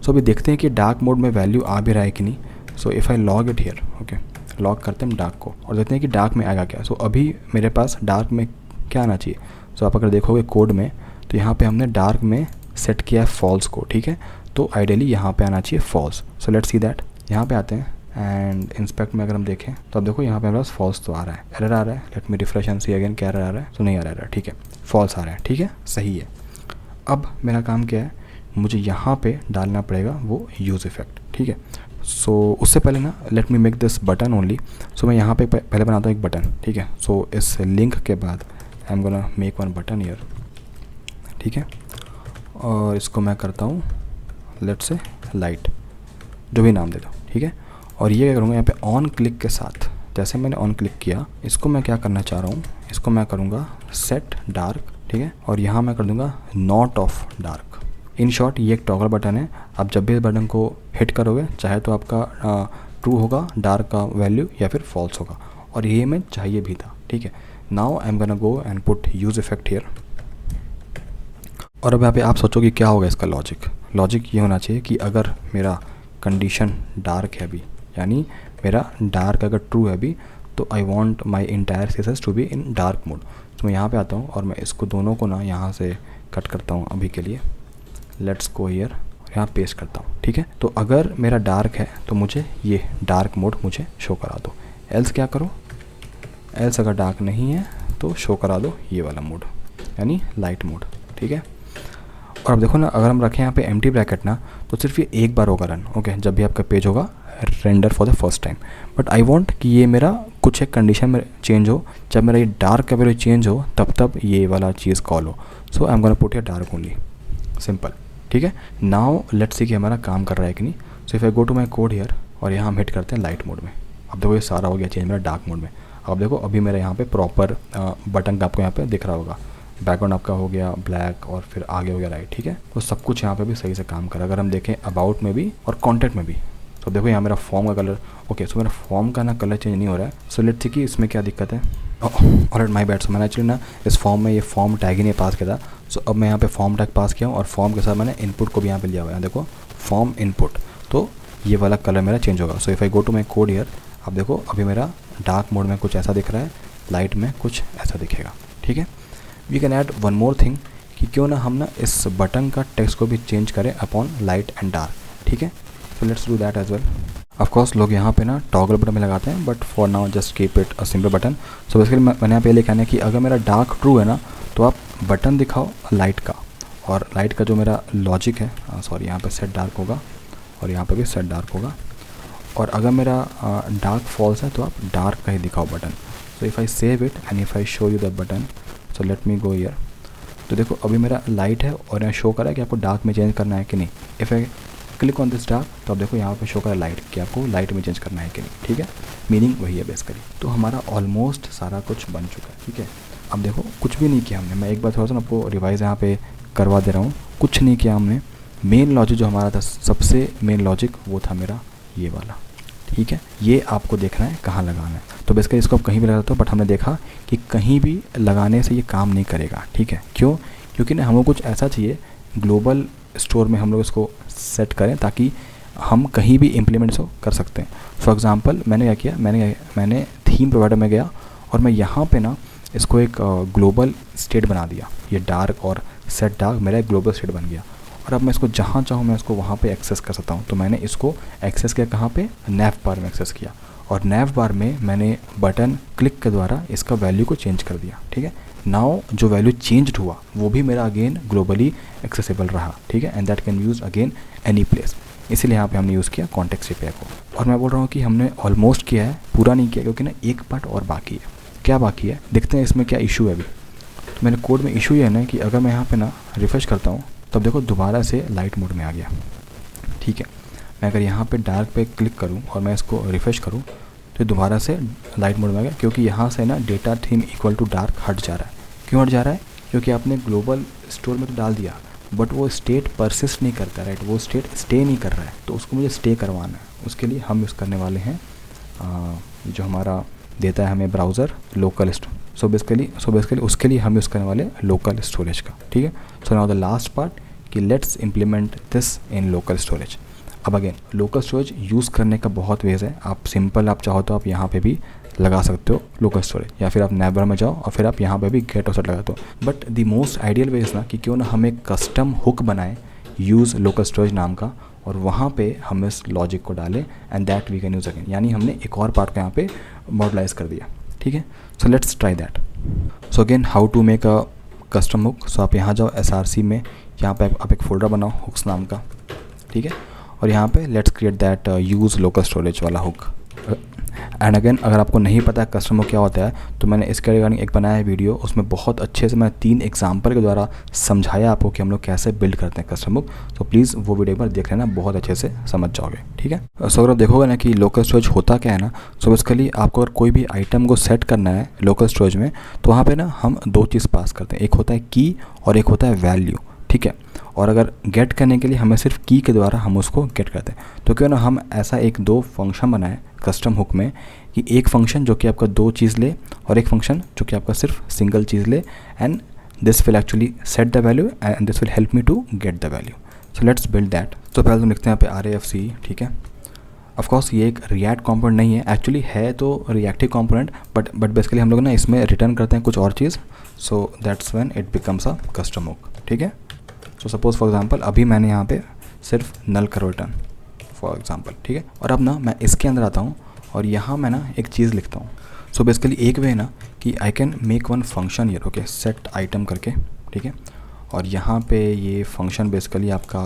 सो अभी देखते हैं कि डार्क मोड में वैल्यू आ भी रहा है कि नहीं। So if I log it here, okay, log करते हैं डार्क को और देखते हैं कि डार्क में आएगा क्या। सो अभी मेरे पास डार्क में क्या आना चाहिए। सो आप अगर देखोगे कोड में तो यहाँ पे हमने डार्क में सेट किया है फॉल्स को, ठीक है, तो आइडियली यहाँ पे आना चाहिए false. So let's see that. यहाँ पे आते हैं एंड इंस्पेक्ट में अगर हम देखें तो अब देखो यहाँ पे हमारे पास फॉल्स तो आ रहा है, एरर आ रहा है। Let me refresh and see again, क्या एरर आ रहा है। तो नहीं आ रहा है, ठीक है, फॉल्स आ रहा है, ठीक है, सही है। अब मेरा काम क्या है, मुझे यहाँ पे डालना पड़ेगा वो यूज़ इफेक्ट, ठीक है। सो उससे पहले ना let me make this button only. So मैं यहाँ पे पहले बनाता हूँ एक बटन, ठीक है। सो इस लिंक के बाद आई am gonna make one button year, ठीक है, और इसको मैं करता हूँ लेट से लाइट, जो भी नाम दे दो, ठीक है। और ये क्या करूँगा, यहाँ पे ऑन क्लिक के साथ जैसे मैंने ऑन क्लिक किया, इसको मैं क्या करना चाह रहा हूँ, इसको मैं करूँगा सेट डार्क, ठीक है, और यहाँ मैं कर दूँगा not of dark. In short ये एक टॉगल बटन है। आप जब भी इस बटन को हिट करोगे चाहे तो आपका ट्रू होगा डार्क का वैल्यू या फिर फॉल्स होगा, और ये हमें चाहिए भी था, ठीक है। Now I am gonna go and put use effect here. और अब यहाँ पे आप सोचो कि क्या होगा इसका लॉजिक ये होना चाहिए कि अगर मेरा कंडीशन डार्क है अभी, यानी मेरा डार्क अगर ट्रू है अभी, तो I want my entire CSS to be in dark mode. तो मैं यहाँ पे आता हूँ और मैं इसको दोनों को ना यहाँ से कट करता हूँ अभी के लिए। लेट्स गो हियर, यहाँ पेस्ट करता हूँ, ठीक है। तो अगर मेरा डार्क है तो मुझे ये डार्क मोड मुझे शो करा दो, एल्स क्या करो, एल्स अगर डार्क नहीं है तो शो करा दो ये वाला मोड, यानी लाइट मोड, ठीक है। और अब देखो ना, अगर हम रखें यहाँ पे एम्प्टी ब्रैकेट ना, तो सिर्फ ये एक बार होगा रन, ओके, जब भी आपका पेज होगा render for the first time. But I want कि ये मेरा कुछ एक कंडीशन में चेंज हो, जब मेरा ये डार्क का वैल्यू चेंज हो तब ये वाला चीज़ कॉल हो। So I am gonna put here dark only, simple, ठीक है। नाउ लेट्स सी कि हमारा काम कर रहा है कि नहीं। So if I go to my code here और यहाँ हम हिट करते हैं लाइट मोड में। अब देखो ये सारा हो गया चेंज मेरा डार्क मोड में। अब देखो अभी मेरा यहाँ पे प्रॉपर बटन का आपको यहाँ पे दिख रहा होगा, बैकग्राउंड आपका हो गया ब्लैक और फिर आगे हो गया राइट, ठीक है। तो सब कुछ यहाँ पे भी सही से काम कर रहा है। अगर हम देखें अबाउट में भी और कॉन्टैक्ट में भी, तो देखो यहाँ मेरा फॉर्म का कलर, ओके, सो मेरा फॉर्म का ना कलर चेंज नहीं हो रहा है। सो लेट्स सी कि इसमें क्या दिक्कत है। Alright, my bad. सो मैंने एक्चुअली ना इस फॉर्म में ये फॉर्म टैग ही नहीं पास किया था। सो अब मैं यहाँ पे फॉर्म टैग पास किया हूँ और फॉर्म के साथ मैंने इनपुट को भी यहाँ पे लिया हुआ है, देखो फॉर्म इनपुट, तो ये वाला कलर मेरा चेंज होगा। So if I go to my code here, अब देखो अभी मेरा डार्क मोड में कुछ ऐसा दिख रहा है, लाइट में कुछ ऐसा दिखेगा, ठीक है। We can add one more thing कि क्यों ना हम ना इस बटन का टेक्स्ट को भी चेंज करें अपॉन लाइट एंड डार्क, ठीक है। So let's do that as well. Of course लोग यहाँ पे ना टॉगल बटन में लगाते हैं, but for now just keep it a simple button. So basically मैंने यहाँ पे लिखा है कि अगर मेरा डार्क ट्रू है ना, तो आप बटन दिखाओ लाइट का, और लाइट का जो मेरा लॉजिक है, सॉरी यहाँ पे सेट डार्क होगा और यहाँ पे भी सेट डार्क होगा, और अगर मेरा डार्क फॉल्स है तो आप डार्क का ही दिखाओ button. So if I save it and if I show you the button, so let me go here, तो देखो अभी मेरा लाइट है और यहाँ शो करा है कि आपको डार्क में चेंज करना है कि नहीं। If I click on this dark, तो अब देखो यहाँ पे शो करा लाइट कि आपको लाइट में चेंज करना है कि नहीं, ठीक है। मीनिंग वही है बेसिकली। तो हमारा ऑलमोस्ट सारा कुछ बन चुका है, ठीक है। अब देखो कुछ भी नहीं किया हमने, मैं एक बार थोड़ा सा आपको रिवाइज़ यहाँ पे करवा दे रहा हूँ। कुछ नहीं किया हमने, मेन लॉजिक जो हमारा था, सबसे मेन लॉजिक वो था मेरा ये वाला, ठीक है। ये आपको देखना है कहाँ लगाना है। तो बेसिकली इसको आप कहीं भी लगा दो, बट हमने देखा कि कहीं भी लगाने से ये काम नहीं करेगा, ठीक है। क्यों? क्योंकि ना हमको कुछ ऐसा चाहिए ग्लोबल स्टोर में हम लोग इसको सेट करें ताकि हम कहीं भी इम्प्लीमेंट इसको कर सकते हैं। फॉर एग्जांपल मैंने क्या किया, मैंने थीम प्रोवाइडर में गया और मैं यहाँ पे ना इसको एक ग्लोबल स्टेट बना दिया। ये डार्क और सेट डार्क मेरा एक ग्लोबल स्टेट बन गया, और अब मैं इसको जहाँ चाहूँ मैं इसको वहाँ पे एक्सेस कर सकता हूँ। तो मैंने इसको एक्सेस किया कहाँ पे, नैव बार में एक्सेस किया, और नैव बार में मैंने बटन क्लिक के द्वारा इसका वैल्यू को चेंज कर दिया, ठीक है। नाउ जो वैल्यू चेंज्ड हुआ वो भी मेरा अगेन ग्लोबली एक्सेसिबल रहा, ठीक है, and that can use again any place. इसीलिए यहाँ पे हमने यूज़ किया कॉन्टेक्स्ट एपीआई को। और मैं बोल रहा हूँ कि हमने ऑलमोस्ट किया है, पूरा नहीं किया, क्योंकि ना एक पार्ट और बाकी है। क्या बाकी है देखते हैं, इसमें क्या इशू है अभी। तो मेरे कोड में इशू ये है ना कि अगर मैं यहाँ पे ना रिफ्रेश करता हूँ, तब देखो दोबारा से लाइट मोड में आ गया, ठीक है। मैं अगर यहाँ पे डार्क पे क्लिक करूँ और मैं इसको रिफ्रेश करूँ तो दोबारा से लाइट मोड में आ गया, क्योंकि यहाँ से ना data theme equal to dark हट जा रहा है। क्यों हट जा रहा है? क्योंकि आपने ग्लोबल स्टोर में तो डाल दिया, बट वो स्टेट परसिस्ट नहीं करता, राइट, वो स्टेट स्टे नहीं कर रहा है, तो उसको मुझे स्टे करवाना है। उसके लिए हम यूज़ करने वाले हैं जो हमारा देता है हमें ब्राउज़र लोकल सो बेसिकली उसके लिए हम यूज़ करने वाले लोकल स्टोरेज का, ठीक है। So now the last part कि let's implement this in local storage. अब अगेन लोकल स्टोरेज यूज़ करने का बहुत वेज है। आप सिंपल आप चाहो तो आप यहाँ पे भी लगा सकते हो लोकल स्टोरेज, या फिर आप नेबर में जाओ और फिर आप यहाँ पे भी गेट ऑफसेट लगा दो। But the most ideal way is ना कि क्यों ना हम एक कस्टम हुक बनाए यूज़ लोकल स्टोरेज नाम का, और वहाँ पे हम इस लॉजिक को डालें and that we can use again, यानी हमने एक और पार्ट को यहाँ पे मॉडलाइज कर दिया, ठीक है। So let's try that. So again how to make a custom hook. सो आप यहाँ जाओ SRC में, यहाँ पे आप एक फ़ोल्डर बनाओ हुक्स नाम का, ठीक है, और यहाँ पे let's create that use local storage वाला हुक। एंड अगेन अगर आपको नहीं पता है कस्टम हुक क्या होता है, तो मैंने इसके रिगार्डिंग एक बनाया है वीडियो, उसमें बहुत अच्छे से मैं 3 एग्जांपल के द्वारा समझाया आपको कि हम लोग कैसे बिल्ड करते हैं कस्टम हुक। तो प्लीज़ वो वीडियो एक बार देख लेना, बहुत अच्छे से समझ जाओगे, ठीक है। सो अगर आप देखोगे ना कि लोकल स्टोरेज होता क्या है ना, सो बेसिकली आपको अगर कोई भी आइटम को सेट करना है लोकल स्टोरेज में, तो वहाँ पर ना हम 2 चीज़ पास करते हैं, एक होता है की और एक होता है वैल्यू, ठीक है। और अगर गेट करने के लिए हमें सिर्फ की के द्वारा हम उसको गेट करते हैं। तो क्यों ना हम ऐसा एक 2 फंक्शन बनाए कस्टम हुक में कि एक फंक्शन जो कि आपका 2 चीज़ ले और एक फंक्शन जो कि आपका सिर्फ सिंगल चीज़ ले, and this will actually set the value and this will help me to get the value. So let's build that. तो पहले हम लिखते हैं यहाँ पे RAFC, ठीक है। ऑफकोर्स ये एक रिएक्ट कंपोनेंट नहीं है, एक्चुअली है तो रिएक्टिव कंपोनेंट, बट बेसिकली हम लोग ना इसमें रिटर्न करते हैं कुछ और चीज़, so that's when it becomes a custom hook, ठीक है। सो सपोज़ फॉर एग्जांपल अभी मैंने यहाँ पे सिर्फ नल का रिटर्न फॉर एग्जांपल, ठीक है। और अब ना मैं इसके अंदर आता हूँ और यहाँ मैं ना एक चीज़ लिखता हूँ। सो बेसिकली एक वे है ना कि I can make one function here, okay, set item करके, ठीक है। और यहाँ पे ये फंक्शन बेसिकली आपका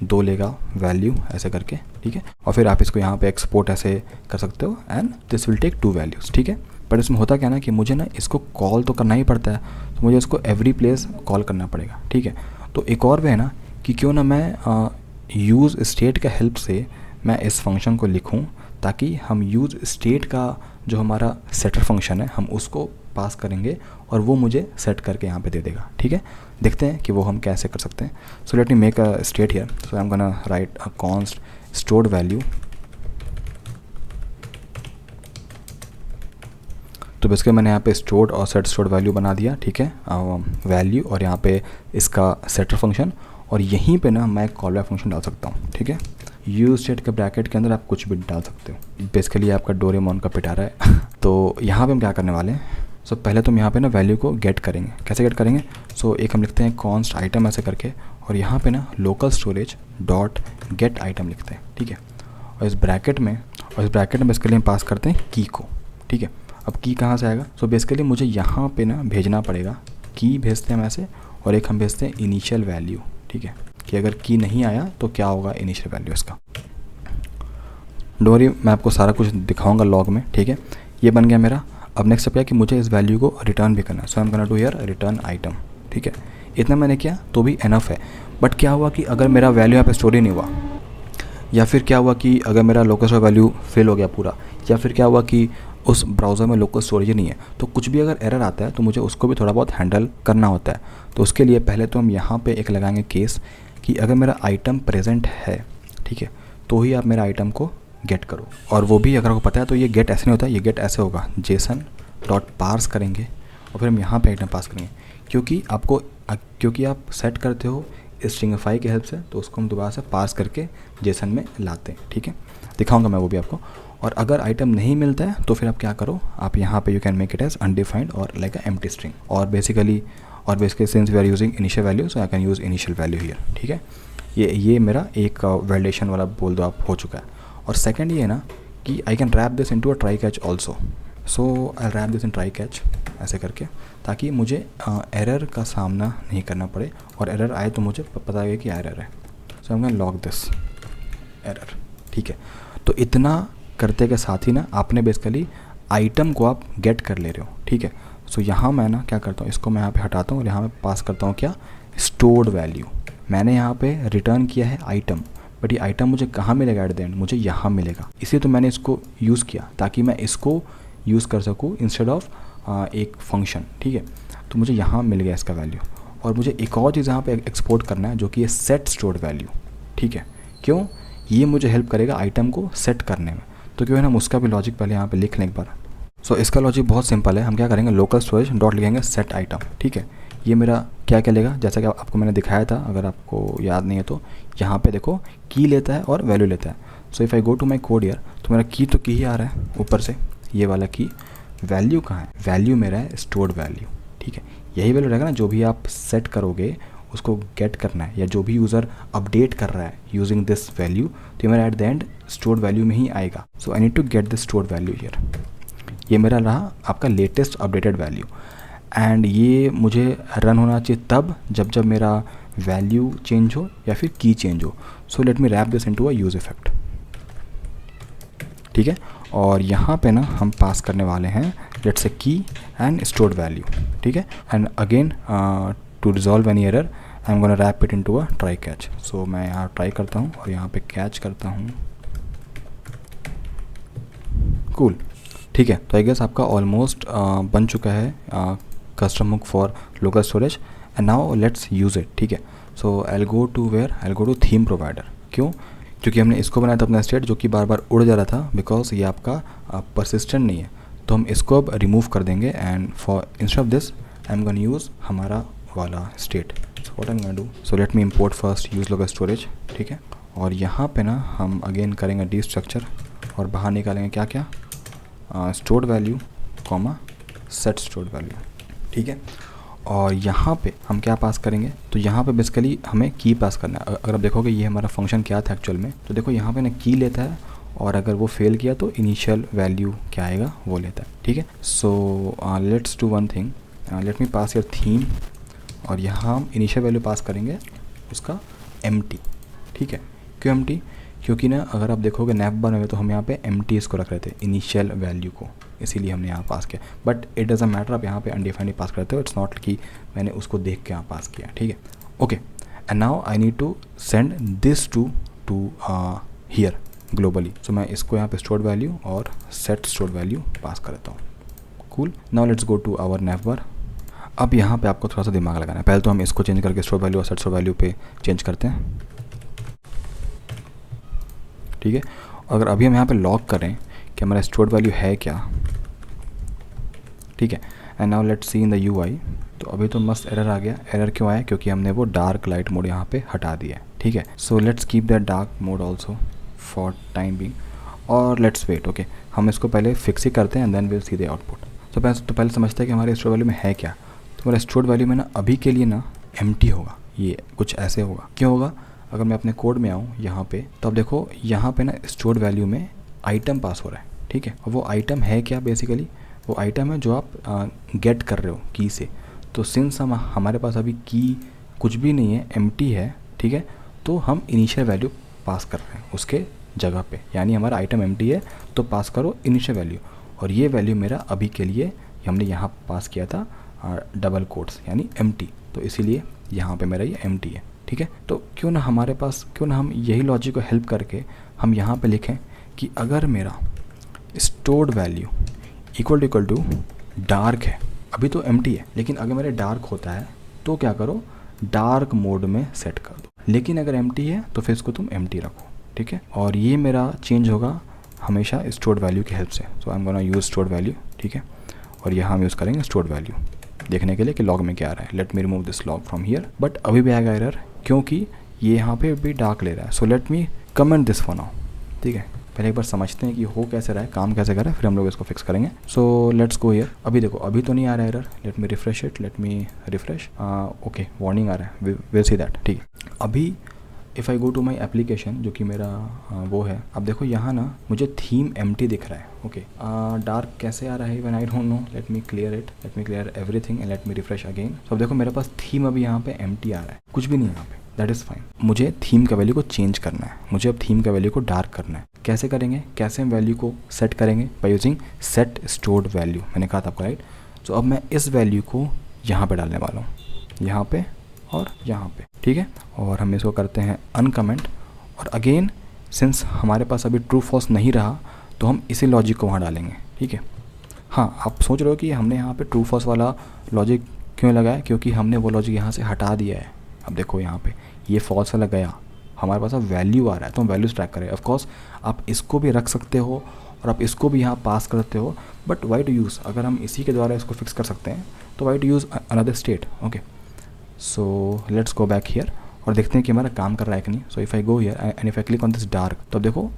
2 लेगा वैल्यू ऐसे करके, ठीक है। और फिर आप इसको यहाँ पे एक्सपोर्ट ऐसे कर सकते हो and this will take 2 values, ठीक है। पर इसमें होता क्या ना कि मुझे ना इसको कॉल तो करना ही पड़ता है, तो मुझे इसको एवरी प्लेस कॉल करना पड़ेगा, ठीक है। तो एक और वे है ना कि क्यों ना मैं यूज़ स्टेट का हेल्प से मैं इस फंक्शन को लिखूं, ताकि हम यूज़ स्टेट का जो हमारा सेटर फंक्शन है हम उसको पास करेंगे और वो मुझे सेट करके यहाँ पे दे देगा, ठीक है। देखते हैं कि वो हम कैसे कर सकते हैं। सो let me make a state here. So I am gonna right a const stored value. तो बेसिकली मैंने यहाँ पे स्टोर्ड और सेट स्टोर्ड वैल्यू बना दिया, ठीक है, वैल्यू और यहाँ पे इसका सेटर फंक्शन, और यहीं पे ना मैं कॉल बैक फंक्शन डाल सकता हूँ, ठीक है। यूज स्टेट के ब्रैकेट के अंदर आप कुछ भी डाल सकते हो, बेसिकली आपका डोरेमोन का पिटारा है। तो यहाँ पे हम क्या करने वाले हैं, सो पहले तो हम यहाँ पे ना वैल्यू को गेट करेंगे। कैसे गेट करेंगे, सो एक हम लिखते हैं कॉन्स्ट आइटम ऐसे करके, और यहाँ पे ना local storage dot gate item लिखते हैं, ठीक है। और इस ब्रैकेट में बेसिकली हम पास करते हैं की को, ठीक है। अब की कहाँ से आएगा, सो बेसिकली मुझे यहाँ पे ना भेजना पड़ेगा, की भेजते हैं हम ऐसे, और एक हम भेजते हैं इनिशियल वैल्यू, ठीक है, कि अगर की नहीं आया तो क्या होगा इनिशियल वैल्यू इसका। डोंट वरी, मैं आपको सारा कुछ दिखाऊंगा लॉग में, ठीक है। ये बन गया मेरा। अब नेक्स्ट स्टेप है कि मुझे इस वैल्यू को रिटर्न भी करना है। So I am gonna do here return item, ठीक है। इतना मैंने किया तो भी एनफ है। बट क्या हुआ कि अगर मेरा वैल्यू यहाँ पे स्टोर ही नहीं हुआ, या फिर क्या हुआ कि अगर मेरा लोकल स्टोरेज वैल्यू फेल हो गया पूरा, या फिर क्या हुआ कि उस ब्राउज़र में लोकल स्टोरेज नहीं है, तो कुछ भी अगर एरर आता है तो मुझे उसको भी थोड़ा बहुत हैंडल करना होता है। तो उसके लिए पहले तो हम यहाँ पे एक लगाएंगे केस कि अगर मेरा आइटम प्रेजेंट है, ठीक है, तो ही आप मेरा आइटम को गेट करो। और वो भी अगर आपको पता है तो ये गेट ऐसे नहीं होता, ये गेट ऐसे होगा, जेसन डॉट पार्स करेंगे और फिर हम यहाँ पे आइटम पास करेंगे, क्योंकि आप सेट करते हो स्ट्रिंगफाई की हेल्प से, तो उसको हम दोबारा से पास करके जेसन में लाते हैं, ठीक है। दिखाऊंगा मैं वो भी आपको। और अगर आइटम नहीं मिलता है तो फिर आप क्या करो, आप यहाँ पे you can make it as undefined और लाइक अ एम्प्टी स्ट्रिंग, और basically since we are using initial value, so I can use initial value here, ठीक है। ये मेरा एक वैलिडेशन वाला बोल दो आप हो चुका है। और सेकंड ये है ना कि I can wrap this into a try catch also. So I wrap this in try catch ऐसे करके, ताकि मुझे एरर का सामना नहीं करना पड़े, और एरर आए तो मुझे पता है कि एरर है। So I can log this error, ठीक है। तो इतना करते के साथ ही ना आपने बेसिकली आइटम को आप गेट कर ले रहे हो, ठीक है। सो यहाँ मैं ना क्या करता हूँ, इसको मैं यहाँ पे हटाता हूँ और यहाँ पे पास करता हूँ क्या, स्टोर्ड वैल्यू। मैंने यहाँ पे रिटर्न किया है आइटम, बट ये आइटम मुझे कहाँ मिलेगा एट द एंड, मुझे यहाँ मिलेगा। इसलिए तो मैंने इसको यूज़ किया ताकि मैं इसको यूज़ कर सकूँ इंस्टेड ऑफ एक फंक्शन, ठीक है। तो मुझे यहाँ मिल गया इसका वैल्यू। और मुझे एक और चीज़ यहाँ पे एक्सपोर्ट करना है जो कि है सेट स्टोर्ड वैल्यू, ठीक है। क्यों? ये मुझे हेल्प करेगा आइटम को सेट करने में। तो क्यों है ना, हम उसका भी लॉजिक पहले यहाँ पे लिख लें एक बार। सो इसका लॉजिक बहुत सिंपल है। हम क्या करेंगे, लोकल स्टोरेज डॉट लिखेंगे सेट आइटम, ठीक है। ये मेरा क्या क्या लेगा, जैसा कि आपको मैंने दिखाया था, अगर आपको याद नहीं है तो यहाँ पे देखो की लेता है और वैल्यू लेता है। So if I go to my code here, तो मेरा की तो की ही आ रहा है ऊपर से, ये वाला की। वैल्यू कहाँ है? वैल्यू मेरा है स्टोर्ड वैल्यू, ठीक है। यही वैल्यू रहेगा ना जो भी आप सेट करोगे उसको गेट करना है, या जो भी यूज़र अपडेट कर रहा है यूजिंग दिस वैल्यू, तो ये मेरा at the end stored value में ही आएगा। So I need to get this stored value here. ये मेरा रहा आपका लेटेस्ट अपडेटेड वैल्यू, एंड ये मुझे रन होना चाहिए तब जब मेरा वैल्यू चेंज हो या फिर की चेंज हो। सो let me wrap this into a use effect, ठीक है। और यहाँ पे ना हम पास करने वाले हैं लेट्स से की एंड स्टोर्ड वैल्यू, ठीक है। And again to resolve any error I am gonna wrap it into a try catch. So मैं यहाँ ट्राई करता हूँ और यहाँ पे कैच करता हूँ, कूल, ठीक है। तो आई गेस आपका ऑलमोस्ट बन चुका है custom hook for local storage, and now let's use it, ठीक है। So I go to where, I go to theme provider. क्यों? क्योंकि हमने इसको बनाया था अपना स्टेट जो कि बार बार उड़ जा रहा था, बिकॉज ये आपका परसिस्टेंट नहीं है। तो हम इसको अब रिमूव कर देंगे, and for instead of this I am gonna use हमारा वाला state. So what I am gonna do, so let me import first use local storage, ठीक है। और यहाँ पे ना हम अगेन करेंगे डी स्ट्रक्चर और बाहर निकालेंगे क्या क्या, stored value comma set stored value, ठीक है। और यहाँ पे हम क्या पास करेंगे, तो यहाँ पे बेसिकली हमें की पास करना है। अगर आप देखोगे ये हमारा फंक्शन क्या था एक्चुअल में, तो देखो यहाँ पे ना की लेता है, और अगर वो फेल किया तो इनिशियल वैल्यू क्या आएगा वो लेता है, ठीक है। So let's do one thing, let me pass your theme, और यहाँ हम इनिशियल वैल्यू पास करेंगे उसका एम्प्टी, ठीक है। क्यों एम्प्टी? क्योंकि ना अगर आप देखोगे नैप बार में तो हम यहाँ पे एम्प्टी इसको रख रहे थे इनिशियल वैल्यू को, इसीलिए हमने यहाँ पास किया। बट इट डज़ंट मैटर, आप यहाँ पे अनडिफाइंड पास करते हो, इट्स नॉट कि मैंने उसको देख के यहाँ पास किया, ठीक है। Okay, and now I need to send this to here globally. So मैं इसको यहाँ पे स्टोर्ड वैल्यू और सेट स्टोर्ड वैल्यू पास कर देता हूँ। Cool, now let's go to our nav bar. अब यहाँ पे आपको थोड़ा सा दिमाग लगाना है। पहले तो हम इसको चेंज करके स्टोर्ड वैल्यू और सेट स्टोर्ड वैल्यू पे चेंज करते हैं, ठीक है। अगर अभी हम यहाँ पे लॉग करें कि हमारा स्टोर्ड वैल्यू है क्या, ठीक है। And now let's C in the UI. तो अभी तो मस्त एरर आ गया। एरर क्यों आया? क्योंकि हमने वो डार्क लाइट मोड यहाँ पे हटा दिया है, ठीक है। So let's keep that dark mode also for time being, और लेट्स वेट। ओके, हम इसको पहले फिक्स ही करते हैं and then will see the output. तो पहले समझते हैं कि हमारे स्टोर्ड वैल्यू में है क्या। तो हमारे स्टोर्ड वैल्यू में ना अभी के लिए ना एम्प्टी होगा, ये कुछ ऐसे होगा। क्यों होगा? अगर मैं अपने कोड में आऊँ यहाँ पे, तो अब देखो यहाँ पे ना स्टोर्ड वैल्यू में आइटम पास हो रहा है, ठीक है। और वो आइटम है क्या? बेसिकली वो आइटम है जो आप गेट कर रहे हो की से। तो सिंस हमारे पास अभी की कुछ भी नहीं है, एम्प्टी है, ठीक है, तो हम इनिशियल वैल्यू पास कर रहे हैं उसके जगह पे। यानी हमारा आइटम एम्प्टी है तो पास करो इनिशियल वैल्यू, और ये वैल्यू मेरा अभी के लिए हमने यहाँ पास किया था डबल कोट्स यानी एम्प्टी, तो इसीलिए यहाँ पे मेरा ये एम्प्टी है, ठीक है। तो क्यों ना हम यही लॉजिक को हेल्प करके हम यहाँ पे लिखें कि अगर मेरा stored value equal to dark है, अभी तो एम्प्टी है, लेकिन अगर मेरे डार्क होता है तो क्या करो, डार्क मोड में सेट कर दो। लेकिन अगर एम्प्टी है तो फिर इसको तुम एम्प्टी रखो, ठीक है। और ये मेरा चेंज होगा हमेशा स्टोर्ड वैल्यू की हेल्प से। So I am gonna use stored value, ठीक है। और यहाँ हम यूज़ करेंगे स्टोर्ड वैल्यू देखने के लिए कि लॉग में क्या आ रहा है। Let me remove this log from here, but अभी भी आएगा एरर क्योंकि ये यहाँ पे भी डार्क ले रहा है। सो let me comment this for now, ठीक है। पहले एक बार समझते हैं कि हो कैसे रहा है, काम कैसे कर रहा है, फिर हम लोग इसको फिक्स करेंगे। So let's go here. अभी देखो अभी तो नहीं आ रहा है error. Let me refresh it, let me refresh. Okay, warning आ रहा है, विल सी दैट, ठीक है। अभी if I go to my application जो कि मेरा वो है, अब देखो यहाँ ना मुझे थीम एम्प्टी दिख रहा है। ओके, डार्क कैसे आ रहा है when I don't know. Let me clear it, let me clear everything and let me refresh again. तो अब देखो मेरे पास थीम अभी यहाँ पे एम्प्टी आ रहा है, कुछ भी नहीं यहाँ पे, दैट इज़ फाइन। मुझे थीम का वैल्यू को चेंज करना है, मुझे अब थीम का वैल्यू को डार्क करना है। कैसे करेंगे? कैसे हम वैल्यू को सेट करेंगे? By using set stored value, मैंने कहा था आपको, राइट। तो अब मैं इस वैल्यू को यहाँ पे डालने वाला हूँ, यहाँ पे और यहाँ पे, ठीक है। और हम इसको करते हैं अनकमेंट, और अगेन सिंस हमारे पास अभी ट्रू फॉल्स नहीं रहा तो हम इसी लॉजिक को वहाँ डालेंगे, ठीक है। हाँ, आप सोच रहे हो कि हमने यहाँ पे ट्रू फॉल्स वाला लॉजिक क्यों लगा है? क्योंकि हमने वो लॉजिक यहाँ से हटा दिया है। अब देखो यहाँ पे ये फॉल्स वाला गया, हमारे पास अब वैल्यू आ रहा है, तो हम वैल्यूज ट्रैक करें। ऑफ कोर्स आप इसको भी रख सकते हो और आप इसको भी यहाँ पास करते हो, बट वाई टू यूज़, अगर हम इसी के द्वारा इसको फिक्स कर सकते हैं तो why to use another state. Okay, so let's go back here और देखते हैं कि हमारा काम कर रहा है कि नहीं। So if I go here and if I click on this dark, तो अब देखो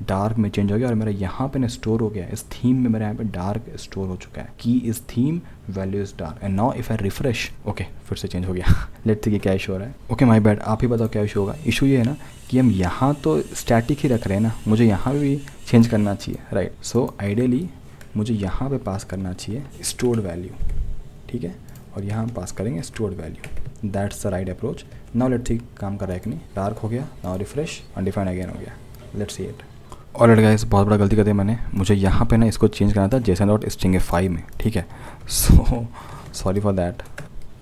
डार्क में चेंज हो गया और मेरा यहाँ पे ना स्टोर हो गया, इस थीम में मेरा यहाँ पे डार्क स्टोर हो चुका है कि इस theme value is dark. And now if I refresh, okay फिर से चेंज हो गया। लेट्स सी कि क्या इशू हो रहा है। ओके माय बैड, आप ही बताओ क्या इशू होगा। इशू ये है ना कि हम यहाँ तो स्टैटिक ही रख रहे हैं ना, मुझे यहाँ भी चेंज करना चाहिए, राइट। सो आइडियली मुझे यहाँ पे पास करना चाहिए स्टोर्ड वैल्यू, ठीक है, और यहाँ हम पास करेंगे stored value. That's the right approach. Now let's सी काम कर रहा है कि नहीं। डार्क हो गया, नाउ रिफ्रेश, अनडिफाइंड अगेन हो गया। Let's see it. Already guys बहुत बड़ा गलती कर दी मैंने, मुझे यहाँ पे ना इसको चेंज करना था json.stringify में, ठीक है। So sorry for that.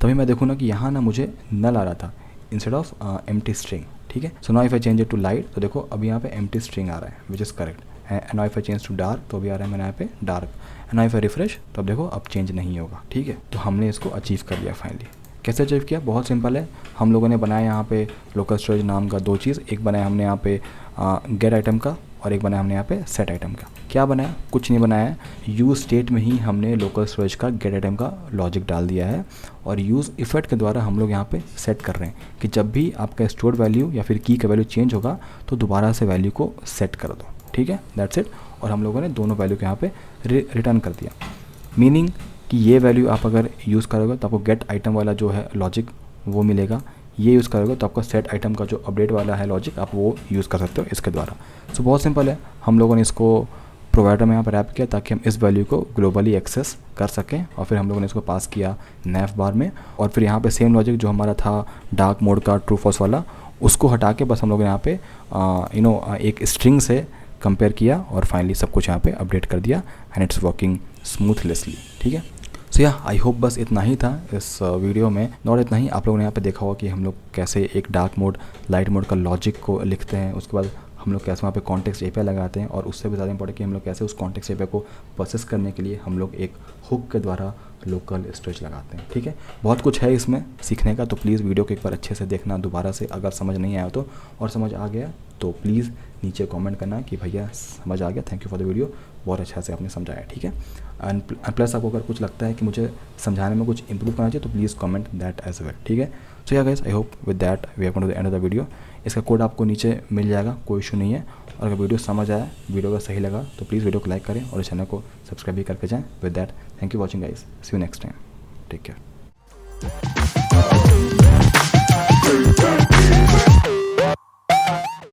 तभी मैं देखूँ ना कि यहाँ ना मुझे नल आ रहा था इंस्टेड ऑफ एम्प्टी स्ट्रिंग, ठीक है। So now if I change it to light, तो देखो अब यहाँ पे एम्प्टी स्ट्रिंग आ रहा है which is correct. And now if I change to dark, तो अभी आ रहा है मैंने यहाँ पे dark. And now if I refresh, तो अब देखो अब चेंज नहीं होगा, ठीक है। तो हमने इसको अचीव कर लिया फाइनली। कैसे अचीव किया? बहुत सिंपल है। हम लोगों ने बनाया यहाँ पे लोकल स्टोरेज नाम का 2 चीज़, एक बनाया हमने यहाँ पे गेट आइटम का और एक बनाया हमने यहाँ पे सेट आइटम का। क्या बनाया? कुछ नहीं बनाया है। यूज़ स्टेट में ही हमने लोकल स्टोरेज का गेट आइटम का लॉजिक डाल दिया है और यूज़ इफेक्ट के द्वारा हम लोग यहाँ पे सेट कर रहे हैं कि जब भी आपका स्टोर्ड वैल्यू या फिर की का वैल्यू चेंज होगा तो दोबारा से वैल्यू को सेट कर दो, ठीक है। That's it. और हम लोगों ने दोनों वैल्यू को यहाँ पे रिटर्न कर दिया, मीनिंग कि ये वैल्यू आप अगर यूज़ करोगे तो आपको गेट आइटम वाला जो है लॉजिक वो मिलेगा, ये यूज़ करोगे तो आपका सेट आइटम का जो अपडेट वाला है लॉजिक आप वो यूज़ कर सकते हो इसके द्वारा। सो बहुत सिंपल है। हम लोगों ने इसको प्रोवाइडर में यहाँ पर रैप किया ताकि हम इस वैल्यू को ग्लोबली एक्सेस कर सकें और फिर हम लोगों ने इसको पास किया नैफ बार में। और फिर यहाँ पे सेम लॉजिक जो हमारा था डार्क मोड का ट्रू फॉल्स वाला, उसको हटा के बस हम लोग यहाँ पे एक स्ट्रिंग से कंपेयर किया और फाइनली सब कुछ यहाँ पे अपडेट कर दिया एंड इट्स वर्किंग स्मूथलेसली, ठीक है। सो या आई होप बस इतना ही था इस वीडियो में। और इतना ही, आप लोगों ने यहाँ पे देखा होगा कि हम लोग कैसे एक डार्क मोड लाइट मोड का लॉजिक को लिखते हैं, उसके बाद हम लोग कैसे वहाँ पे कॉन्टेक्स्ट एपीआई लगाते हैं और उससे भी ज़्यादा इंपॉर्टेंट कि हम लोग कैसे उस कॉन्टेक्स्ट एपीआई को प्रोसेस करने के लिए हम लोग एक हुक के द्वारा लोकल स्टोरेज लगाते हैं, ठीक है। बहुत कुछ है इसमें सीखने का, तो प्लीज़ वीडियो को एक बार अच्छे से देखना दोबारा से, अगर समझ नहीं आया तो, और समझ आ गया तो प्लीज़ नीचे कमेंट करना कि भैया समझ आ गया, thank you for the video, बहुत अच्छा से आपने समझाया, ठीक है। एंड प्लस आपको अगर कुछ लगता है कि मुझे समझाने में कुछ इंप्रूव करना चाहिए तो please comment that as well, ठीक है। So yeah guys, I hope with that we have come to the end of the video. इसका कोड आपको नीचे मिल जाएगा, कोई इशू नहीं है। और अगर वीडियो समझ आया, वीडियो अगर सही लगा तो प्लीज़ वीडियो को लाइक करें और चैनल को सब्सक्राइब भी करके जाएँ। With that, thank you watching guys, see you next time, take care.